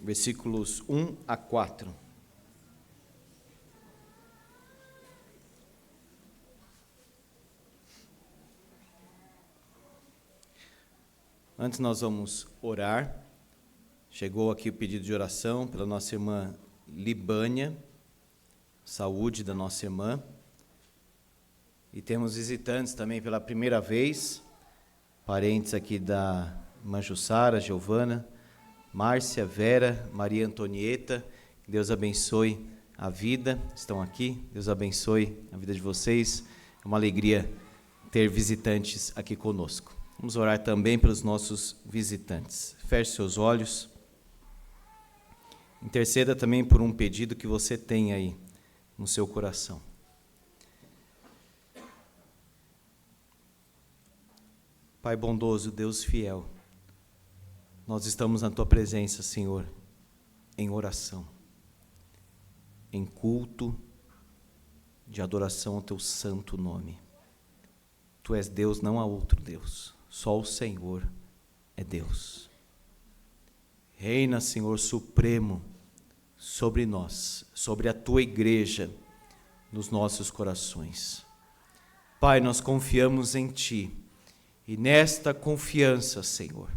versículos 1 a 4. Antes nós vamos orar. Chegou aqui o pedido de oração pela nossa irmã Libânia, saúde da nossa irmã. E temos visitantes também pela primeira vez, parentes aqui da irmã Jussara, Giovana, Márcia, Vera, Maria Antonieta. Que Deus abençoe a vida, estão aqui. Deus abençoe a vida de vocês. É uma alegria ter visitantes aqui conosco. Vamos orar também pelos nossos visitantes. Feche seus olhos. Interceda também por um pedido que você tem aí no seu coração. Pai bondoso, Deus fiel, nós estamos na Tua presença, Senhor, em oração, em culto de adoração ao Teu santo nome. Tu és Deus, não há outro Deus. Só o Senhor é Deus. Reina, Senhor supremo, sobre nós, sobre a Tua igreja, nos nossos corações. Pai, nós confiamos em Ti, e nesta confiança, Senhor,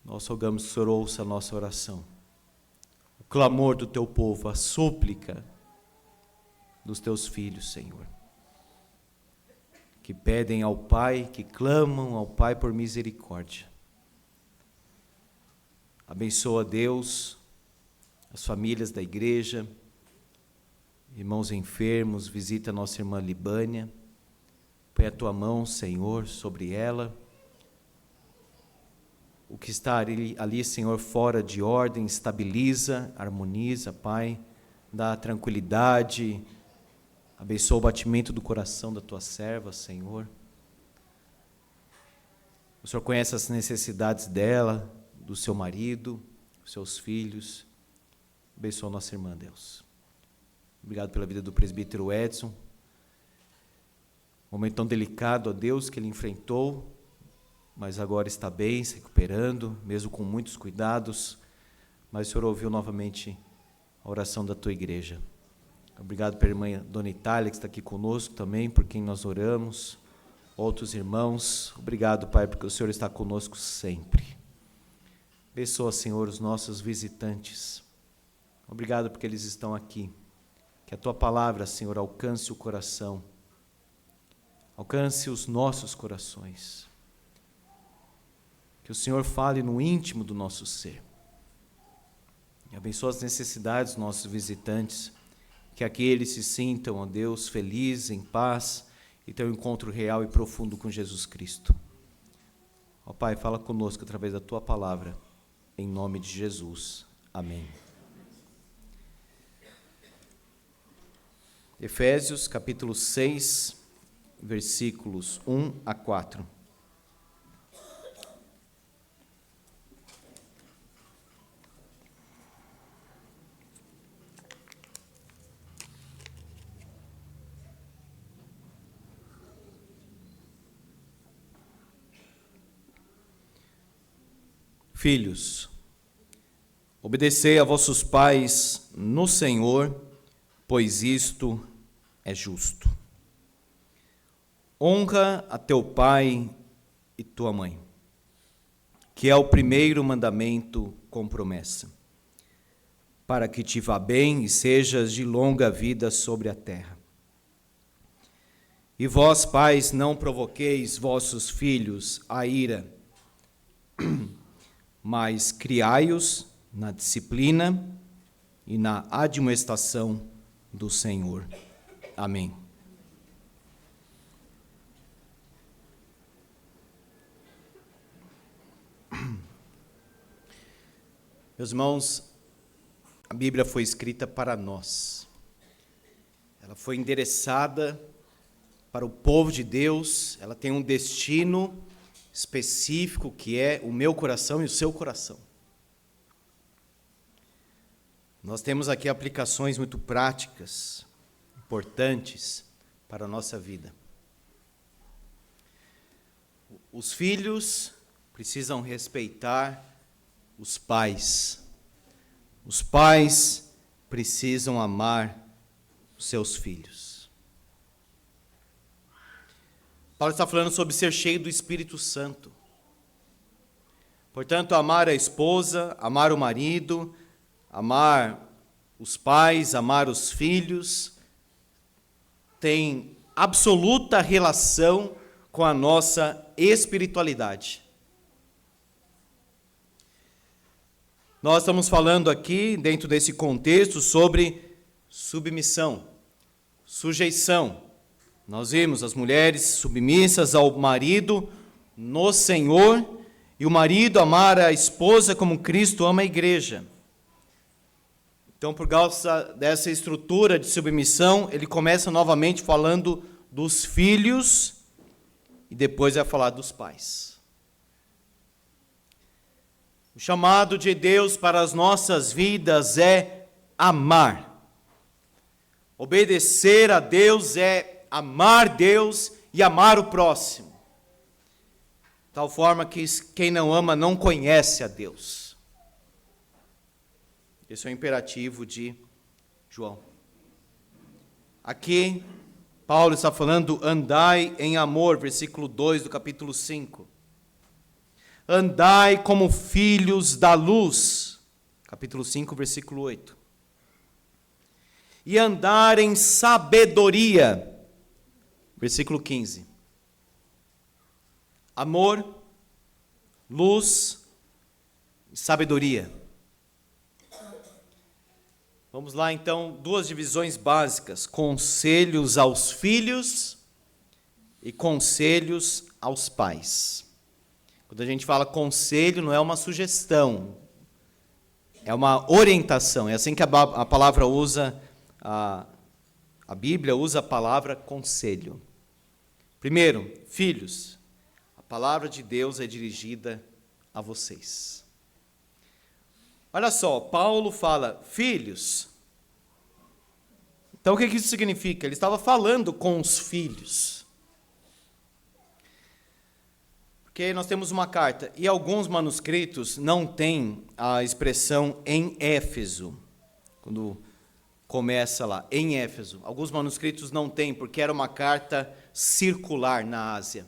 nós rogamos que o Senhor ouça a nossa oração, o clamor do Teu povo, a súplica dos Teus filhos, Senhor, que pedem ao Pai, que clamam ao Pai por misericórdia. Abençoa, Deus, as famílias da igreja, irmãos enfermos, visita a nossa irmã Libânia, põe a Tua mão, Senhor, sobre ela. O que está ali, Senhor, fora de ordem, estabiliza, harmoniza, Pai, dá tranquilidade. Abençoa o batimento do coração da Tua serva, Senhor. O Senhor conhece as necessidades dela, do seu marido, dos seus filhos. Abençoa a nossa irmã, Deus. Obrigado pela vida do presbítero Edson. Momento tão delicado, ó Deus, que ele enfrentou, mas agora está bem, se recuperando, mesmo com muitos cuidados. Mas o Senhor ouviu novamente a oração da Tua igreja. Obrigado pela irmã Dona Itália, que está aqui conosco também, por quem nós oramos, outros irmãos. Obrigado, Pai, porque o Senhor está conosco sempre. Abençoa, Senhor, os nossos visitantes. Obrigado porque eles estão aqui. Que a Tua palavra, Senhor, alcance o coração, alcance os nossos corações. Que o Senhor fale no íntimo do nosso ser. E abençoa as necessidades dos nossos visitantes. Que aqui eles se sintam, ó Deus, felizes, em paz, e tenham um encontro real e profundo com Jesus Cristo. Ó Pai, fala conosco através da Tua palavra, em nome de Jesus. Amém. Efésios, capítulo 6, versículos 1 a 4. Filhos, obedecei a vossos pais no Senhor, pois isto é justo. Honra a teu pai e tua mãe, que é o primeiro mandamento com promessa, para que te vá bem e sejas de longa vida sobre a terra. E vós, pais, não provoqueis vossos filhos à ira, mas criai-os na disciplina e na admoestação do Senhor. Amém. Meus irmãos, a Bíblia foi escrita para nós. Ela foi endereçada para o povo de Deus. Ela tem um destino específico que é o meu coração e o seu coração. Nós temos aqui aplicações muito práticas, importantes para a nossa vida. Os filhos precisam respeitar os pais. Os pais precisam amar os seus filhos. Paulo está falando sobre ser cheio do Espírito Santo. Portanto, amar a esposa, amar o marido, amar os pais, amar os filhos, tem absoluta relação com a nossa espiritualidade. Nós estamos falando aqui, dentro desse contexto, sobre submissão, sujeição. Nós vimos as mulheres submissas ao marido no Senhor, e o marido amar a esposa como Cristo ama a igreja. Então, por causa dessa estrutura de submissão, ele começa novamente falando dos filhos, e depois vai falar dos pais. O chamado de Deus para as nossas vidas é amar. Obedecer a Deus é amar Deus e amar o próximo. De tal forma que quem não ama não conhece a Deus. Esse é o imperativo de João. Aqui, Paulo está falando, andai em amor, versículo 2 do capítulo 5. Andai como filhos da luz, capítulo 5, versículo 8. E andar em sabedoria, versículo 15. Amor, luz e sabedoria. Vamos lá então, duas divisões básicas: conselhos aos filhos e conselhos aos pais. Quando a gente fala conselho, não é uma sugestão, é uma orientação. É assim que a palavra usa, a Bíblia usa a palavra conselho. Primeiro, filhos, a palavra de Deus é dirigida a vocês. Olha só, Paulo fala, filhos. Então o que isso significa? Ele estava falando com os filhos. Porque nós temos uma carta, e alguns manuscritos não têm a expressão em Éfeso, quando começa lá, em Éfeso. Alguns manuscritos não têm, porque era uma carta circular na Ásia.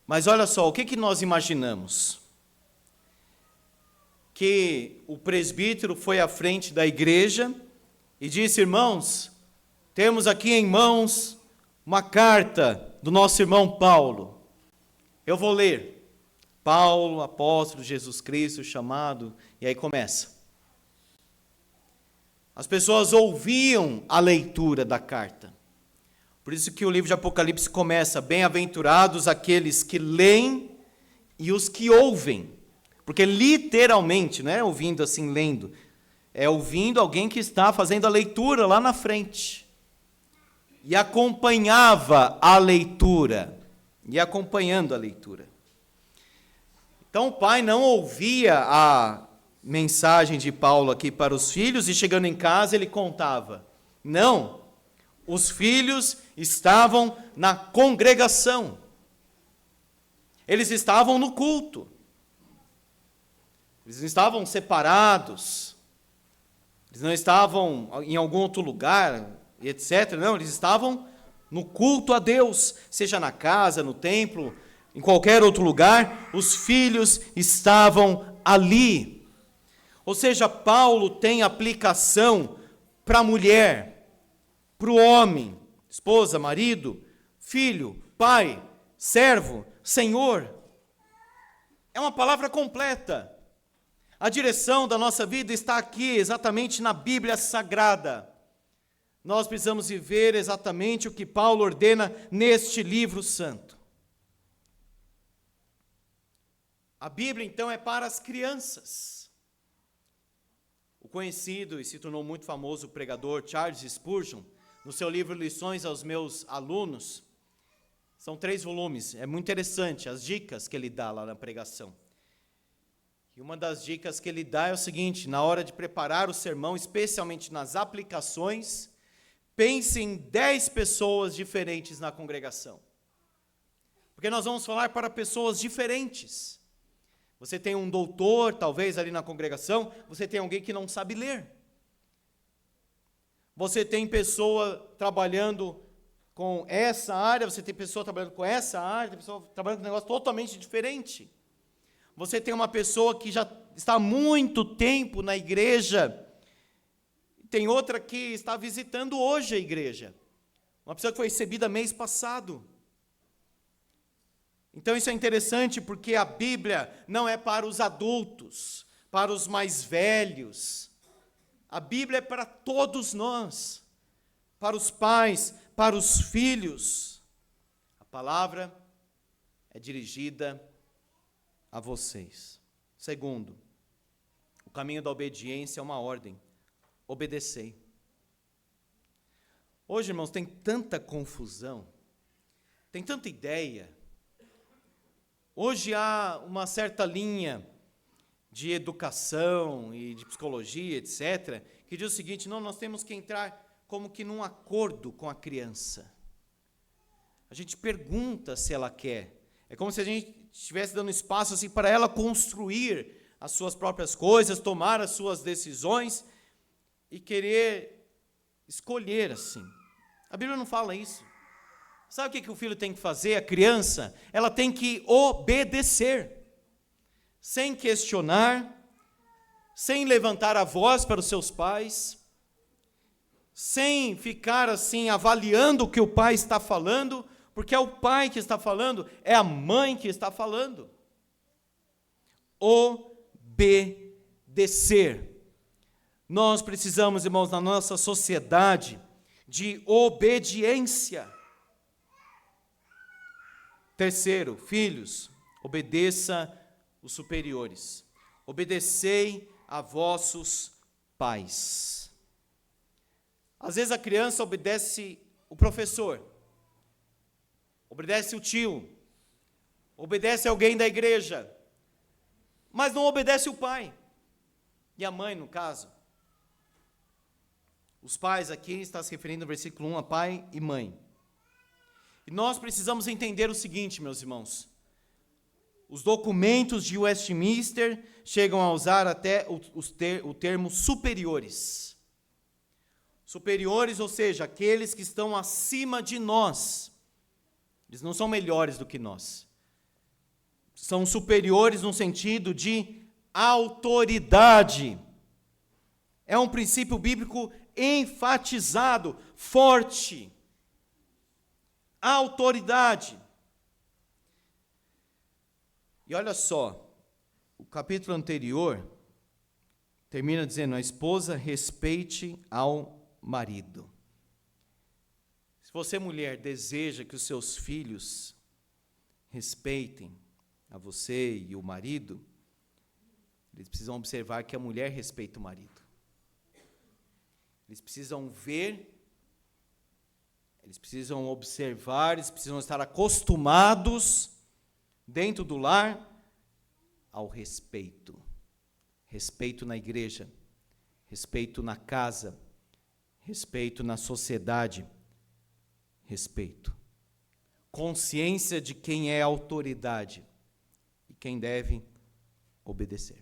Mas olha só, o que nós imaginamos? Que o presbítero foi à frente da igreja e disse, irmãos, temos aqui em mãos uma carta do nosso irmão Paulo. Eu vou ler. Paulo, apóstolo de Jesus Cristo, chamado, e aí começa. As pessoas ouviam a leitura da carta. Por isso que o livro de Apocalipse começa, bem-aventurados aqueles que leem e os que ouvem. Porque literalmente, não é ouvindo assim, lendo, é ouvindo alguém que está fazendo a leitura lá na frente. E acompanhava a leitura, e acompanhando a leitura. Então o pai não ouvia a mensagem de Paulo aqui para os filhos, e chegando em casa ele contava. Não, os filhos estavam na congregação, eles estavam no culto, eles não estavam separados, eles não estavam em algum outro lugar, e etc. Não, eles estavam no culto a Deus, seja na casa, no templo, em qualquer outro lugar, os filhos estavam ali. Ou seja, Paulo tem aplicação para a mulher, para o homem, esposa, marido, filho, pai, servo, senhor. É uma palavra completa. A direção da nossa vida está aqui, exatamente na Bíblia Sagrada. Nós precisamos viver exatamente o que Paulo ordena neste livro santo. A Bíblia, então, é para as crianças. O conhecido e se tornou muito famoso pregador Charles Spurgeon, no seu livro Lições aos Meus Alunos, são 3 volumes, é muito interessante as dicas que ele dá lá na pregação. E uma das dicas que ele dá é o seguinte, na hora de preparar o sermão, especialmente nas aplicações, pense em 10 pessoas diferentes na congregação. Porque nós vamos falar para pessoas diferentes. Você tem um doutor, talvez, ali na congregação, você tem alguém que não sabe ler. Você tem pessoa trabalhando com essa área, você tem pessoa trabalhando com essa área, tem pessoa trabalhando com um negócio totalmente diferente. Você tem uma pessoa que já está há muito tempo na igreja, tem outra que está visitando hoje a igreja. Uma pessoa que foi recebida mês passado. Então isso é interessante porque a Bíblia não é para os adultos, para os mais velhos. A Bíblia é para todos nós, para os pais, para os filhos. A palavra é dirigida a vocês. Segundo, o caminho da obediência é uma ordem. Obedecei. Hoje, irmãos, tem tanta confusão, tem tanta ideia. Hoje há uma certa linha de educação e de psicologia, etc., que diz o seguinte: não, nós temos que entrar como que num acordo com a criança. A gente pergunta se ela quer. É como se a gente estivesse dando espaço assim, para ela construir as suas próprias coisas, tomar as suas decisões e querer escolher assim. A Bíblia não fala isso. Sabe o que o filho tem que fazer? A criança, ela tem que obedecer, sem questionar, sem levantar a voz para os seus pais, sem ficar assim avaliando o que o pai está falando, porque é o pai que está falando, é a mãe que está falando. Obedecer. Nós precisamos, irmãos, na nossa sociedade, de obediência. Terceiro, filhos, obedeça os superiores. Obedecei a vossos pais. Às vezes a criança obedece o professor, obedece o tio, obedece alguém da igreja, mas não obedece o pai e a mãe, no caso. Os pais aqui está se referindo no versículo 1 a pai e mãe. E nós precisamos entender o seguinte, meus irmãos. Os documentos de Westminster chegam a usar até o termo superiores. Superiores, ou seja, aqueles que estão acima de nós. Eles não são melhores do que nós. São superiores no sentido de autoridade. É um princípio bíblico enfatizado, forte. Autoridade. E olha só, o capítulo anterior termina dizendo: a esposa respeite ao marido. Se você, mulher, deseja que os seus filhos respeitem a você e o marido, eles precisam observar que a mulher respeita o marido. Eles precisam ver, eles precisam observar, eles precisam estar acostumados, dentro do lar, ao respeito. Respeito na igreja, respeito na casa, respeito na sociedade, respeito. Consciência de quem é autoridade e quem deve obedecer.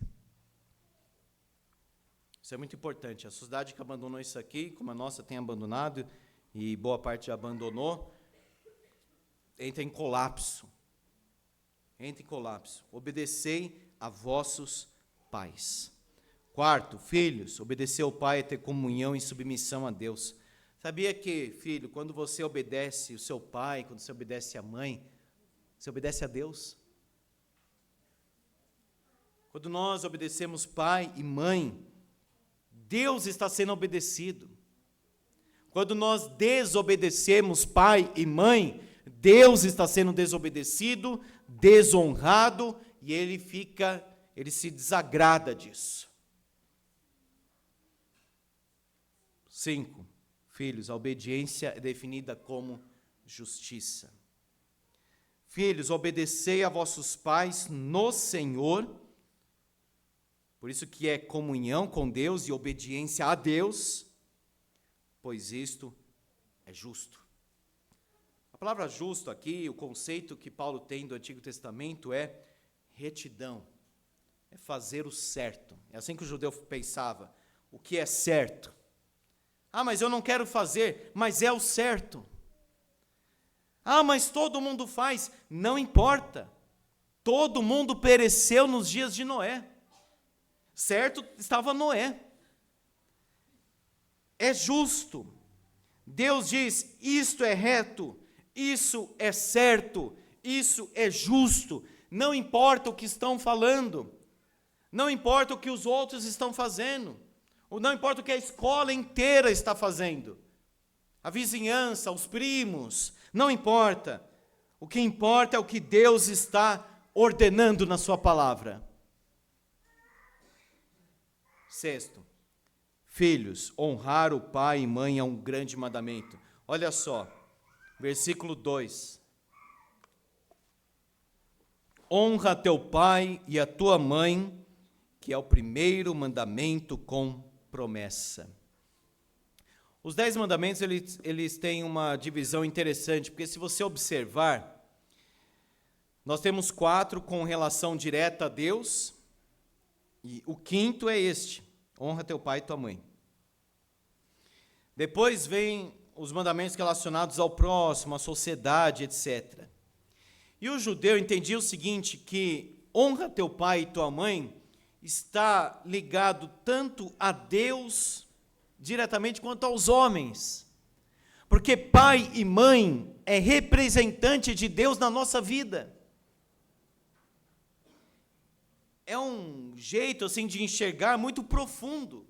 Isso é muito importante. A sociedade que abandonou isso aqui, como a nossa tem abandonado, e boa parte já abandonou, entra em colapso. Entra em colapso. Obedecei a vossos pais. Quarto, filhos, obedecer ao pai é ter comunhão e submissão a Deus. Sabia que, filho, quando você obedece o seu pai, quando você obedece a mãe, você obedece a Deus? Quando nós obedecemos pai e mãe, Deus está sendo obedecido. Quando nós desobedecemos pai e mãe, Deus está sendo desobedecido, desonrado, e ele se desagrada disso. 5. Filhos, a obediência é definida como justiça. Filhos, obedecei a vossos pais no Senhor. Por isso que é comunhão com Deus e obediência a Deus, pois isto é justo. A palavra justo aqui, o conceito que Paulo tem do Antigo Testamento é retidão, é fazer o certo. É assim que o judeu pensava. O que é certo? Ah, mas eu não quero fazer, mas é o certo. Ah, mas todo mundo faz. Não importa. Todo mundo pereceu nos dias de Noé. Certo estava Noé. É justo. Deus diz, isto é reto, isso é certo, isso é justo. Não importa o que estão falando. Não importa o que os outros estão fazendo. Ou não importa o que a escola inteira está fazendo. A vizinhança, os primos, não importa. O que importa é o que Deus está ordenando na sua palavra. Sexto, filhos, honrar o pai e mãe é um grande mandamento. Olha só, versículo 2. Honra teu pai e a tua mãe, que é o primeiro mandamento com promessa. Os 10 mandamentos, eles têm uma divisão interessante, porque se você observar, nós temos 4 com relação direta a Deus, e o 5º é este, honra teu pai e tua mãe. Depois vem os mandamentos relacionados ao próximo, à sociedade, etc. E o judeu entendia o seguinte, que honra teu pai e tua mãe está ligado tanto a Deus diretamente quanto aos homens. Porque pai e mãe é representante de Deus na nossa vida. É um jeito assim de enxergar muito profundo.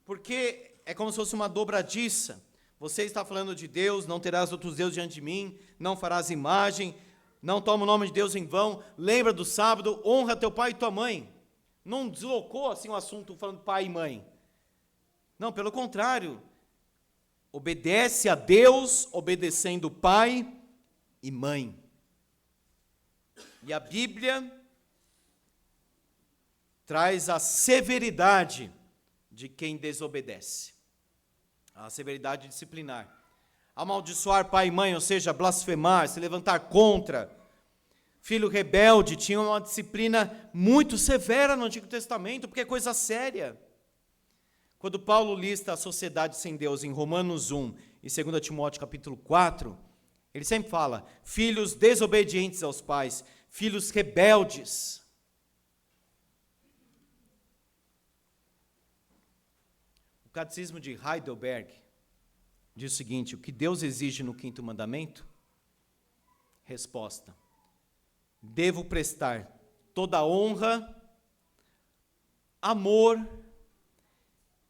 Porque é como se fosse uma dobradiça. Você está falando de Deus, não terás outros deuses diante de mim, não farás imagem, não toma o nome de Deus em vão, lembra do sábado, honra teu pai e tua mãe. Não deslocou assim o assunto falando pai e mãe. Não, pelo contrário. Obedece a Deus, obedecendo pai e mãe. E a Bíblia traz a severidade de quem desobedece. A severidade disciplinar. Amaldiçoar pai e mãe, ou seja, blasfemar, se levantar contra. Filho rebelde tinha uma disciplina muito severa no Antigo Testamento, porque é coisa séria. Quando Paulo lista a sociedade sem Deus em Romanos 1 e 2 Timóteo capítulo 4, ele sempre fala, filhos desobedientes aos pais, filhos rebeldes. O Catecismo de Heidelberg diz o seguinte, o que Deus exige no 5º mandamento? Resposta, devo prestar toda honra, amor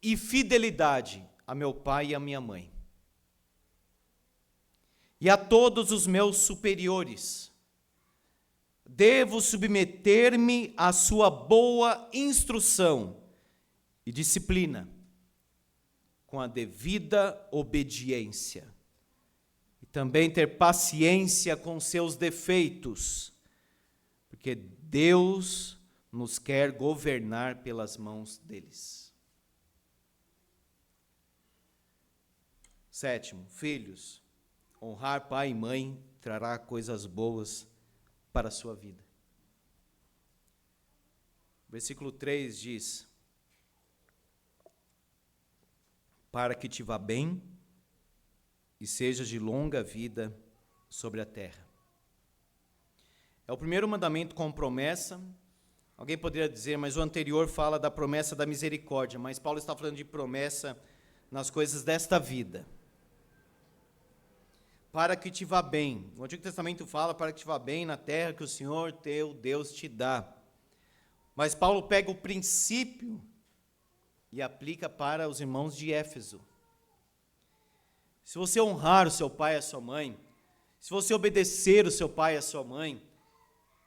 e fidelidade a meu pai e a minha mãe, e a todos os meus superiores. Devo submeter-me à sua boa instrução e disciplina, com a devida obediência, e também ter paciência com seus defeitos, porque Deus nos quer governar pelas mãos deles. 7, filhos, honrar pai e mãe trará coisas boas para a sua vida. Versículo 3 diz, para que te vá bem e sejas de longa vida sobre a terra. É o primeiro mandamento com promessa. Alguém poderia dizer, mas o anterior fala da promessa da misericórdia, mas Paulo está falando de promessa nas coisas desta vida. Para que te vá bem. O Antigo Testamento fala para que te vá bem na terra que o Senhor teu Deus te dá. Mas Paulo pega o princípio e aplica para os irmãos de Éfeso. Se você honrar o seu pai e a sua mãe, se você obedecer o seu pai e a sua mãe,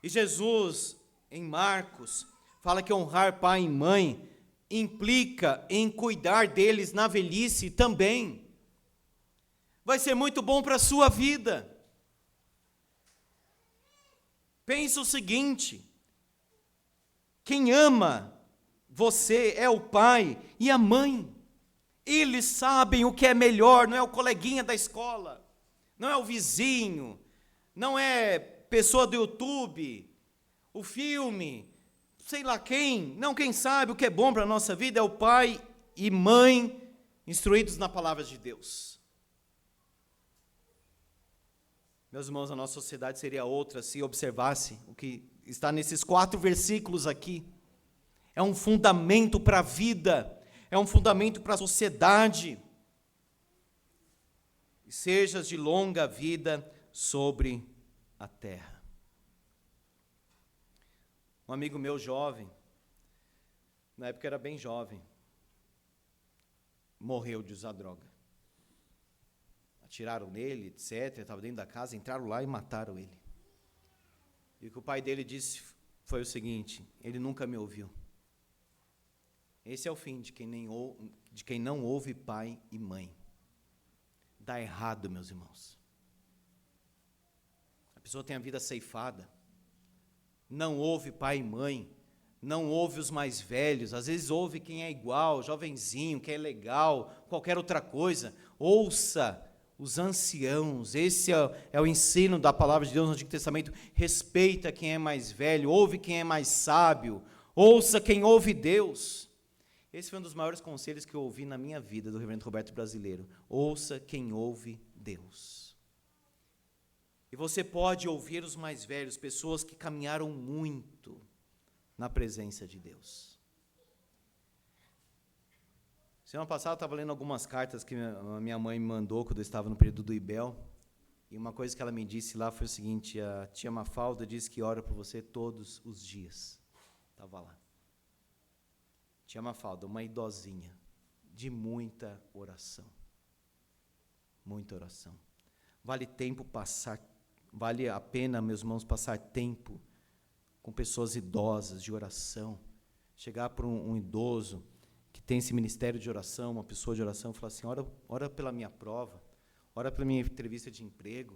e Jesus, em Marcos, fala que honrar pai e mãe implica em cuidar deles na velhice também. Vai ser muito bom para a sua vida. Pensa o seguinte, quem ama você é o pai e a mãe. Eles sabem o que é melhor, não é o coleguinha da escola, não é o vizinho, não é pessoa do YouTube, o filme. sei lá quem, não quem sabe o que é bom para a nossa vida é o pai e mãe instruídos na palavra de Deus. Meus irmãos, a nossa sociedade seria outra se observasse o que está nesses 4 versículos aqui. É um fundamento para a vida, é um fundamento para a sociedade. E sejas de longa vida sobre a terra. Um amigo meu jovem, na época era bem jovem, morreu de usar droga. Atiraram nele, etc. Estava dentro da casa, entraram lá e mataram ele. E o que o pai dele disse foi o seguinte: ele nunca me ouviu. Esse é o fim de quem não ouve pai e mãe. Dá errado, meus irmãos. A pessoa tem a vida ceifada, não ouve pai e mãe, não ouve os mais velhos, às vezes ouve quem é igual, jovenzinho, quem é legal, qualquer outra coisa. Ouça os anciãos. Esse é o ensino da palavra de Deus no Antigo Testamento. Respeita quem é mais velho, ouve quem é mais sábio, ouça quem ouve Deus. Esse foi um dos maiores conselhos que eu ouvi na minha vida do reverendo Roberto Brasileiro. Ouça quem ouve Deus. E você pode ouvir os mais velhos, pessoas que caminharam muito na presença de Deus. Semana passada eu estava lendo algumas cartas que a minha mãe me mandou quando eu estava no período do IBEL, e uma coisa que ela me disse lá foi o seguinte: a tia Mafalda disse que ora por você todos os dias. Estava lá. Tia Mafalda, uma idosinha, de muita oração. Muita oração. Vale a pena, meus irmãos, passar tempo com pessoas idosas de oração. Chegar para um idoso que tem esse ministério de oração, uma pessoa de oração, falar assim: ora pela minha prova, ora pela minha entrevista de emprego.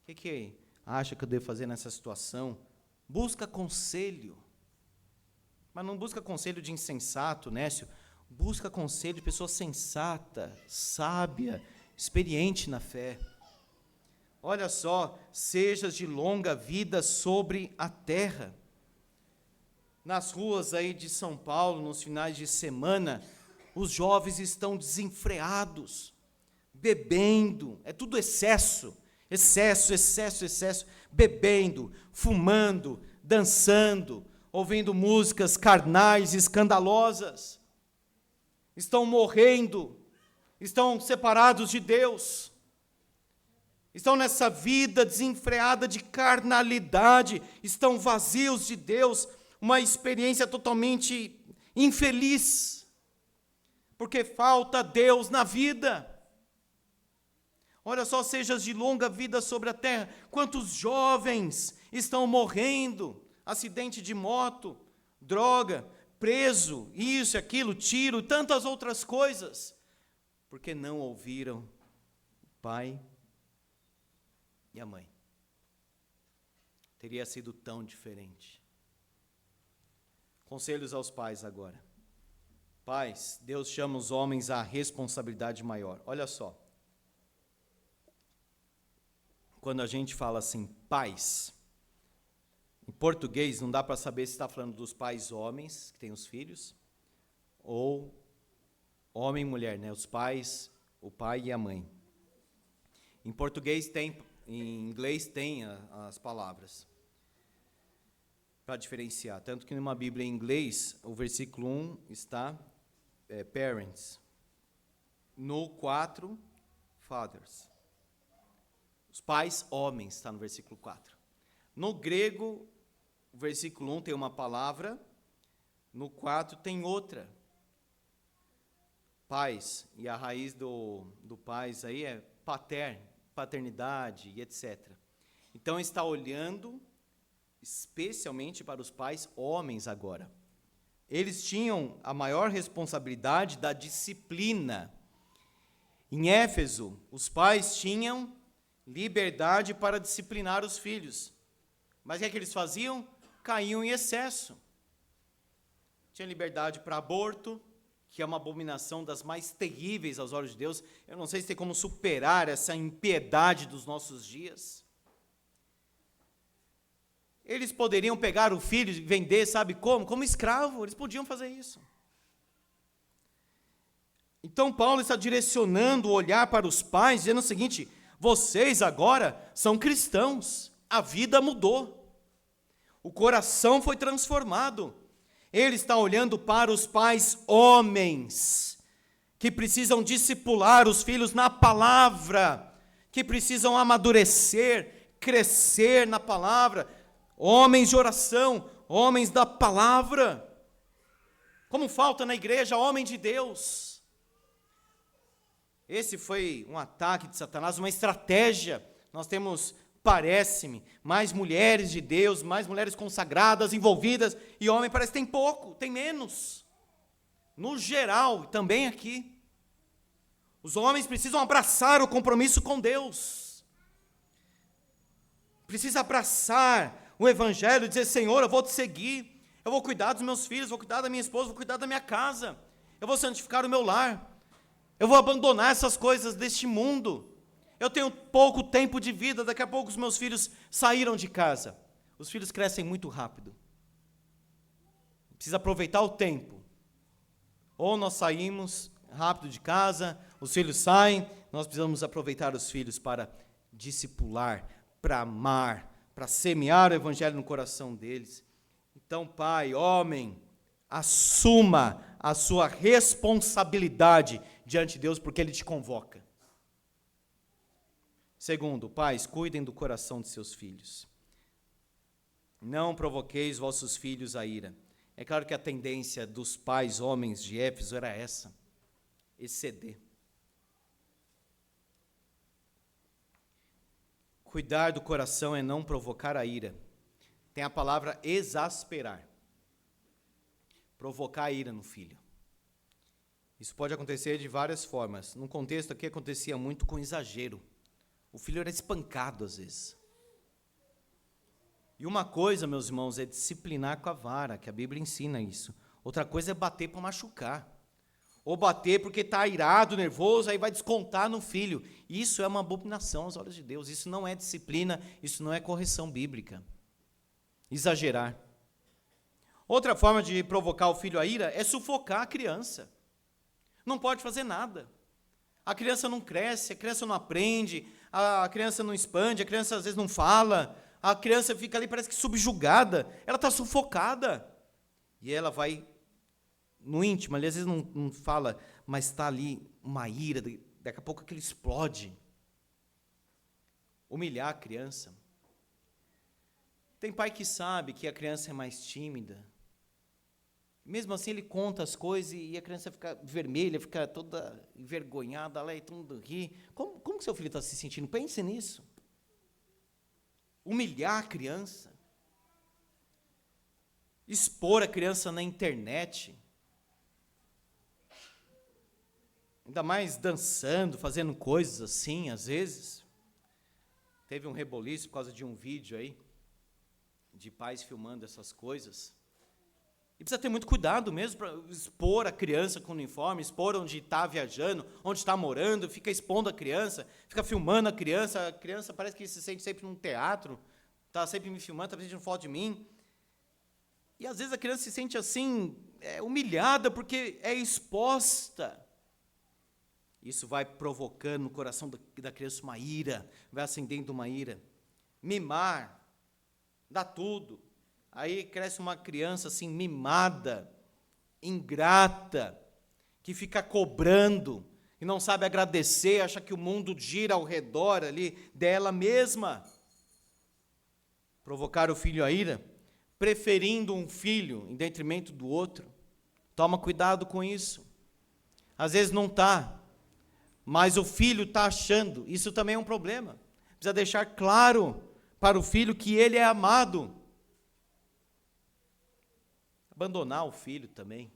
O que acha que eu devo fazer nessa situação? Busca conselho. Mas não busca conselho de insensato, Nécio. Busca conselho de pessoa sensata, sábia, experiente na fé. Olha só, sejas de longa vida sobre a terra. Nas ruas aí de São Paulo, nos finais de semana, os jovens estão desenfreados, bebendo, é tudo excesso, bebendo, fumando, dançando, ouvindo músicas carnais, escandalosas. Estão morrendo, estão separados de Deus. Estão nessa vida desenfreada de carnalidade, estão vazios de Deus, uma experiência totalmente infeliz, porque falta Deus na vida. Olha só, sejas de longa vida sobre a terra. Quantos jovens estão morrendo, acidente de moto, droga, preso, isso, aquilo, tiro, tantas outras coisas, porque não ouviram o pai e a mãe. Teria sido tão diferente. Conselhos aos pais agora. Pais, Deus chama os homens à responsabilidade maior. Olha só. Quando a gente fala assim, pais, em português não dá para saber se está falando dos pais homens, que têm os filhos, ou homem e mulher, né? Os pais, o pai e a mãe. Em português tem, em inglês tem as palavras para diferenciar. Tanto que numa Bíblia em inglês, o versículo 1 está parents. No 4, fathers. Os pais homens, está no versículo 4. No grego, o versículo 1 tem uma palavra, no 4 tem outra. Pais, e a raiz do pais aí é paternidade e etc. Então está olhando especialmente para os pais homens agora. Eles tinham a maior responsabilidade da disciplina. Em Éfeso, os pais tinham liberdade para disciplinar os filhos. Mas o que eles faziam? Caíam em excesso. Tinha liberdade para aborto, que é uma abominação das mais terríveis aos olhos de Deus. Eu não sei se tem como superar essa impiedade dos nossos dias. Eles poderiam pegar o filho e vender, sabe como? Como escravo, eles podiam fazer isso. Então Paulo está direcionando o olhar para os pais, dizendo o seguinte: vocês agora são cristãos, a vida mudou, o coração foi transformado. Ele está olhando para os pais homens, que precisam discipular os filhos na palavra, que precisam amadurecer, crescer na palavra, homens de oração, homens da palavra. Como falta na igreja homem de Deus. Esse foi um ataque de Satanás, uma estratégia. Nós temos, parece-me, mais mulheres de Deus, mais mulheres consagradas, envolvidas, e homem parece que tem pouco, tem menos. No geral, também aqui. Os homens precisam abraçar o compromisso com Deus. Precisa abraçar o evangelho e dizer: Senhor, eu vou te seguir, eu vou cuidar dos meus filhos, vou cuidar da minha esposa, vou cuidar da minha casa, eu vou santificar o meu lar. Eu vou abandonar essas coisas deste mundo. Eu tenho pouco tempo de vida, daqui a pouco os meus filhos saíram de casa. Os filhos crescem muito rápido. Precisa aproveitar o tempo. Ou nós saímos rápido de casa, os filhos saem, nós precisamos aproveitar os filhos para discipular, para amar, para semear o evangelho no coração deles. Então, pai, homem, assuma a sua responsabilidade diante de Deus, porque Ele te convoca. Segundo, pais, cuidem do coração de seus filhos. Não provoqueis vossos filhos a ira. É claro que a tendência dos pais homens de Éfeso era essa, exceder. Cuidar do coração é não provocar a ira. Tem a palavra exasperar. Provocar a ira no filho. Isso pode acontecer de várias formas. No contexto aqui acontecia muito com exagero. O filho era espancado às vezes. E uma coisa, meus irmãos, é disciplinar com a vara, que a Bíblia ensina isso. Outra coisa é bater para machucar. Ou bater porque está irado, nervoso, aí vai descontar no filho. Isso é uma abominação aos olhos de Deus. Isso não é disciplina, isso não é correção bíblica. Exagerar. Outra forma de provocar o filho à ira é sufocar a criança. Não pode fazer nada. A criança não cresce, a criança não aprende, a criança não expande, a criança às vezes não fala, a criança fica ali, parece que subjugada, ela está sufocada. E ela vai no íntimo, ali às vezes não fala, mas está ali uma ira, daqui a pouco aquilo explode. Humilhar a criança. Tem pai que sabe que a criança é mais tímida. Mesmo assim, ele conta as coisas e a criança fica vermelha, fica toda envergonhada, lá e todo mundo ri. Como que seu filho está se sentindo? Pense nisso. Humilhar a criança. Expor a criança na internet. Ainda mais dançando, fazendo coisas assim, às vezes. Teve um reboliço por causa de um vídeo aí, de pais filmando essas coisas. E precisa ter muito cuidado mesmo para expor a criança com o uniforme, expor onde está viajando, onde está morando, fica expondo a criança, fica filmando a criança parece que se sente sempre num teatro, está sempre me filmando, está pedindo foto de mim. E às vezes a criança se sente assim, humilhada, porque é exposta. Isso vai provocando no coração da criança uma ira, vai acendendo uma ira. Mimar, dá tudo. Aí cresce uma criança assim, mimada, ingrata, que fica cobrando e não sabe agradecer, acha que o mundo gira ao redor ali dela mesma. Provocar o filho à ira, preferindo um filho em detrimento do outro. Toma cuidado com isso. Às vezes não está, mas o filho está achando. Isso também é um problema. Precisa deixar claro para o filho que ele é amado. Abandonar o filho também.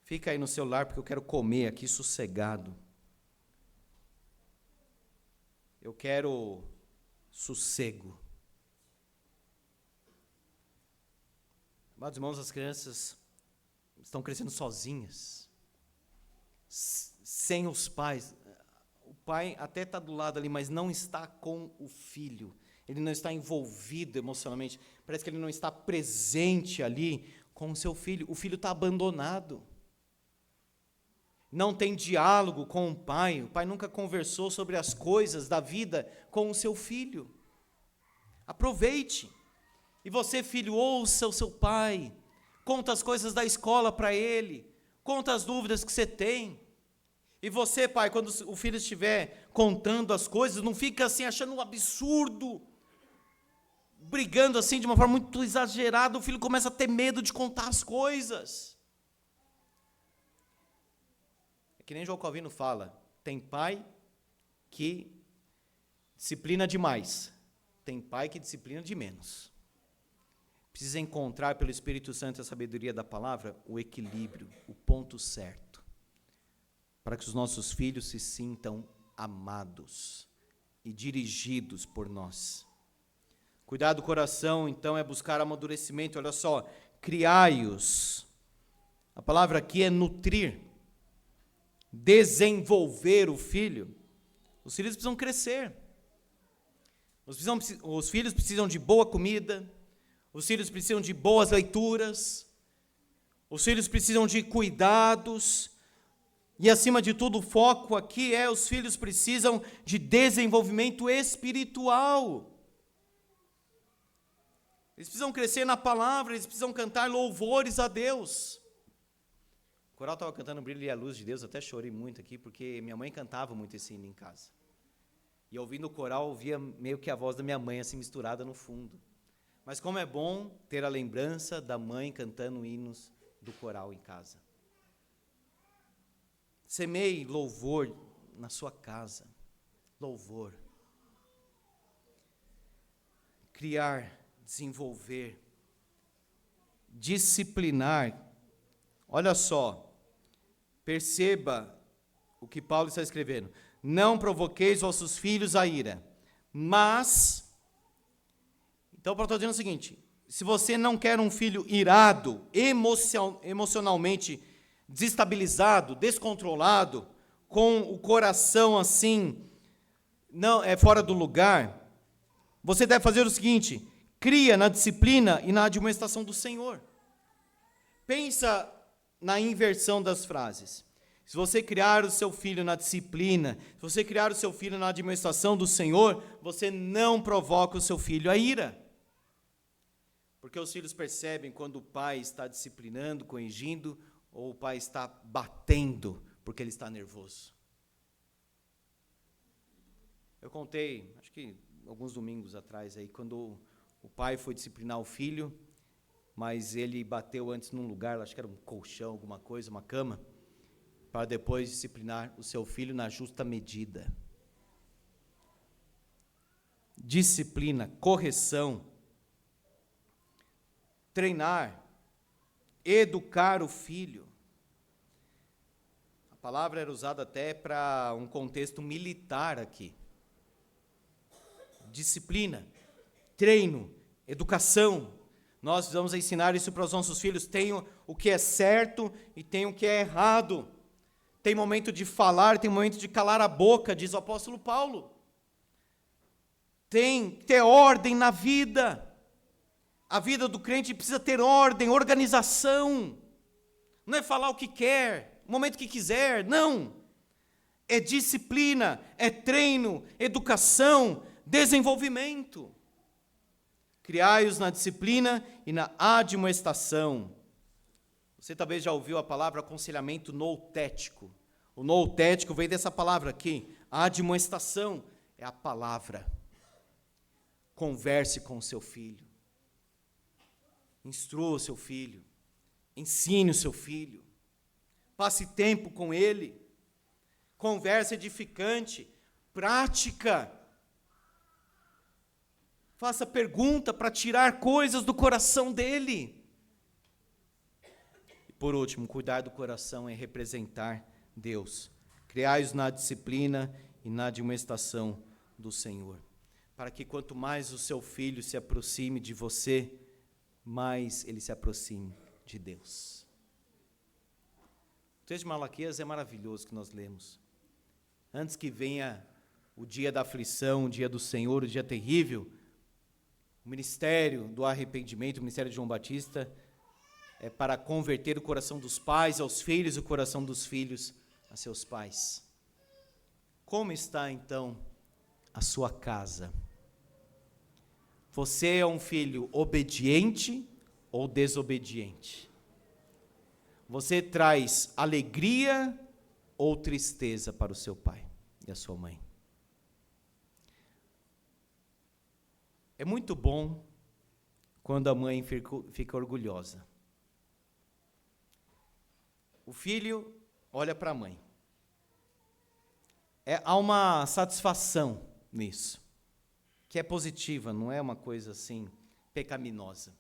Fica aí no celular porque eu quero comer aqui sossegado. Eu quero sossego. Amados irmãos, as crianças estão crescendo sozinhas, sem os pais. O pai até está do lado ali, mas não está com o filho. ele não está envolvido emocionalmente, parece que ele não está presente ali com o seu filho. O filho está abandonado. Não tem diálogo com o pai nunca conversou sobre as coisas da vida com o seu filho. Aproveite. E você, filho, ouça o seu pai, conta as coisas da escola para ele, conta as dúvidas que você tem. E você, pai, quando o filho estiver contando as coisas, não fica assim achando um absurdo, brigando assim de uma forma muito exagerada, o filho começa a ter medo de contar as coisas. É que nem João Calvino fala, tem pai que disciplina demais, tem pai que disciplina de menos. Precisa encontrar pelo Espírito Santo a sabedoria da palavra, o equilíbrio, o ponto certo, para que os nossos filhos se sintam amados e dirigidos por nós. Cuidar do coração, então, é buscar amadurecimento. Olha só, criai-os. A palavra aqui é nutrir, desenvolver o filho. Os filhos precisam crescer. Os filhos precisam de boa comida, os filhos precisam de boas leituras, os filhos precisam de cuidados, e acima de tudo o foco aqui é os filhos precisam de desenvolvimento espiritual. Eles precisam crescer na palavra, eles precisam cantar louvores a Deus. O coral estava cantando o Brilho e a Luz de Deus, eu até chorei muito aqui, porque minha mãe cantava muito esse hino em casa. E ouvindo o coral, ouvia meio que a voz da minha mãe assim misturada no fundo. Mas como é bom ter a lembrança da mãe cantando hinos do coral em casa. Semeie louvor na sua casa. Louvor. Criar, desenvolver, disciplinar. Olha só, perceba o que Paulo está escrevendo. Não provoqueis vossos filhos a ira, mas... Então, Paulo está dizendo o seguinte, se você não quer um filho irado, emocionalmente desestabilizado, descontrolado, com o coração assim, fora do lugar, você deve fazer o seguinte, cria na disciplina e na admoestação do Senhor. Pensa na inversão das frases. Se você criar o seu filho na disciplina, se você criar o seu filho na admoestação do Senhor, você não provoca o seu filho à ira. Porque os filhos percebem quando o pai está disciplinando, corrigindo, ou o pai está batendo porque ele está nervoso. Eu contei, acho que alguns domingos atrás, aí, quando o pai foi disciplinar o filho, mas ele bateu antes num lugar, acho que era um colchão, alguma coisa, uma cama, para depois disciplinar o seu filho na justa medida. Disciplina, correção, treinar, educar o filho. A palavra era usada até para um contexto militar aqui. Disciplina, treino, educação. Nós vamos ensinar isso para os nossos filhos. Tem o que é certo e tem o que é errado. Tem momento de falar, tem momento de calar a boca, diz o apóstolo Paulo. Tem que ter ordem na vida. A vida do crente precisa ter ordem, organização. Não é falar o que quer, o momento que quiser, não. É disciplina, é treino, educação, desenvolvimento. Criai-os na disciplina e na admoestação. Você talvez já ouviu a palavra aconselhamento noutético. O noutético vem dessa palavra aqui. A admoestação é a palavra. Converse com o seu filho. Instrua o seu filho. Ensine o seu filho. Passe tempo com ele. Conversa edificante. Prática. Faça pergunta para tirar coisas do coração dele. Por último, cuidar do coração é representar Deus. Criai-os na disciplina e na admoestação do Senhor. Para que quanto mais o seu filho se aproxime de você, mais ele se aproxime de Deus. O texto de Malaquias é maravilhoso que nós lemos. Antes que venha o dia da aflição, o dia do Senhor, o dia terrível, O ministério do arrependimento, o ministério de João Batista, é para converter o coração dos pais aos filhos e o coração dos filhos a seus pais. Como está, então, a sua casa? Você é um filho obediente ou desobediente? Você traz alegria ou tristeza para o seu pai e a sua mãe? É muito bom quando a mãe fica orgulhosa. O filho olha para a mãe. Há uma satisfação nisso, que é positiva, não é uma coisa assim pecaminosa.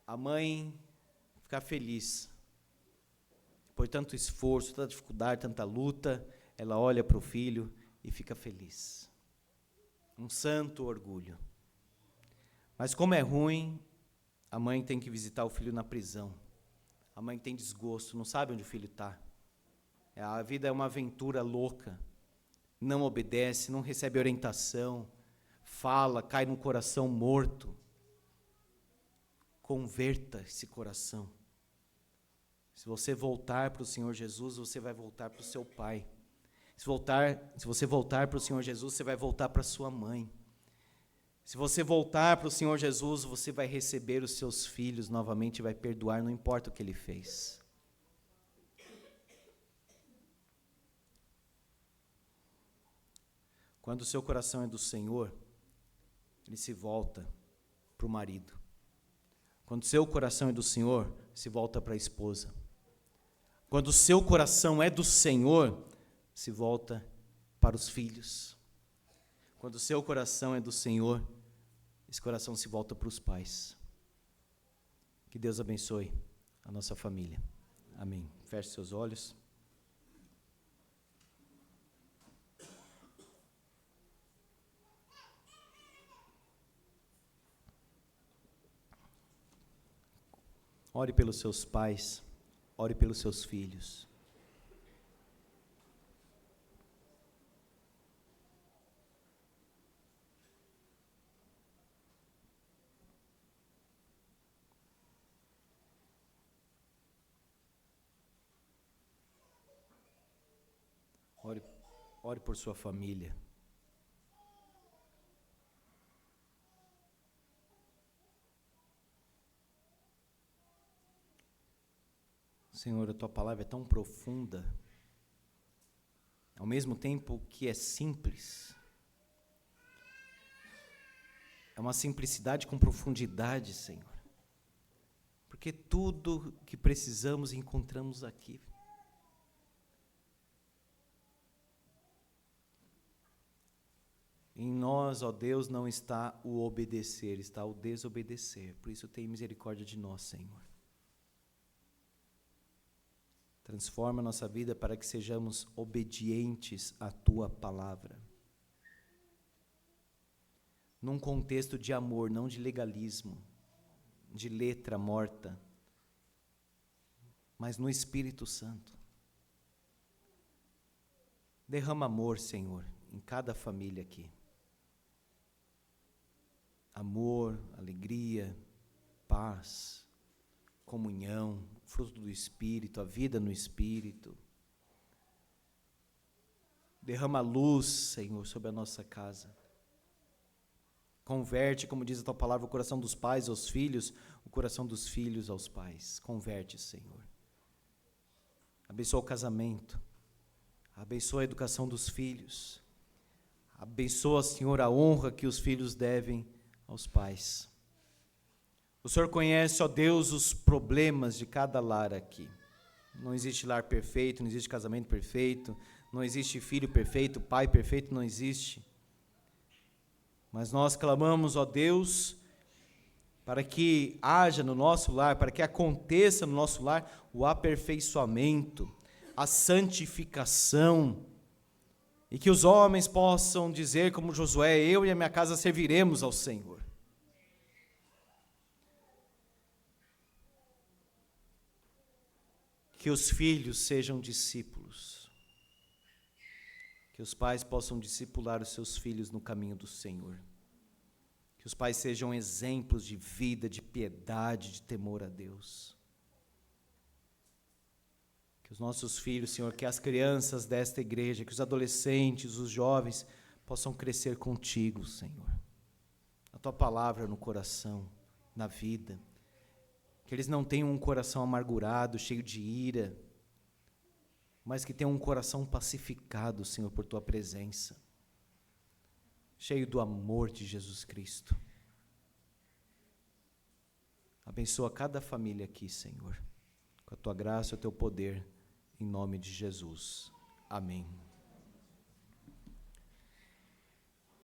A mãe fica feliz. Por tanto esforço, tanta dificuldade, tanta luta, ela olha para o filho e fica feliz. Um santo orgulho. Mas como é ruim, a mãe tem que visitar o filho na prisão. A mãe tem desgosto, não sabe onde o filho está. A vida é uma aventura louca. Não obedece, não recebe orientação, fala, cai num coração morto. Converta esse coração. Se você voltar para o Senhor Jesus, você vai voltar para o seu pai. Se você voltar para o Senhor Jesus, você vai voltar para a sua mãe. Se você voltar para o Senhor Jesus, você vai receber os seus filhos novamente e vai perdoar, não importa o que ele fez. Quando o seu coração é do Senhor, ele se volta para o marido. Quando o seu coração é do Senhor, se volta para a esposa. Quando o seu coração é do Senhor, se volta para os filhos. Quando o seu coração é do Senhor, esse coração se volta para os pais. Que Deus abençoe a nossa família. Amém. Feche seus olhos. Ore pelos seus pais, ore pelos seus filhos. Ore por sua família. Senhor, a tua palavra é tão profunda, ao mesmo tempo que é simples. É uma simplicidade com profundidade, Senhor. Porque tudo que precisamos encontramos aqui. Em nós, ó Deus, não está o obedecer, está o desobedecer. Por isso, tem misericórdia de nós, Senhor. Transforma a nossa vida para que sejamos obedientes à Tua palavra. Num contexto de amor, não de legalismo, de letra morta, mas no Espírito Santo. Derrama amor, Senhor, em cada família aqui. Amor, alegria, paz, comunhão, fruto do Espírito, a vida no Espírito. Derrama luz, Senhor, sobre a nossa casa. Converte, como diz a Tua palavra, o coração dos pais aos filhos, o coração dos filhos aos pais. Converte, Senhor. Abençoa o casamento. Abençoa a educação dos filhos. Abençoa, Senhor, a honra que os filhos devem aos pais. O Senhor conhece, ó Deus, os problemas de cada lar aqui. Não existe lar perfeito, não existe casamento perfeito, não existe filho perfeito, pai perfeito, não existe. Mas nós clamamos, ó Deus, para que haja no nosso lar, para que aconteça no nosso lar o aperfeiçoamento, a santificação, e que os homens possam dizer como Josué: eu e a minha casa serviremos ao Senhor. Que os filhos sejam discípulos. Que os pais possam discipular os seus filhos no caminho do Senhor. Que os pais sejam exemplos de vida, de piedade, de temor a Deus. Que os nossos filhos, Senhor, que as crianças desta igreja, que os adolescentes, os jovens, possam crescer contigo, Senhor. A tua palavra no coração, na vida. Que eles não tenham um coração amargurado, cheio de ira, mas que tenham um coração pacificado, Senhor, por tua presença. Cheio do amor de Jesus Cristo. Abençoa cada família aqui, Senhor, com a tua graça e o teu poder, em nome de Jesus. Amém.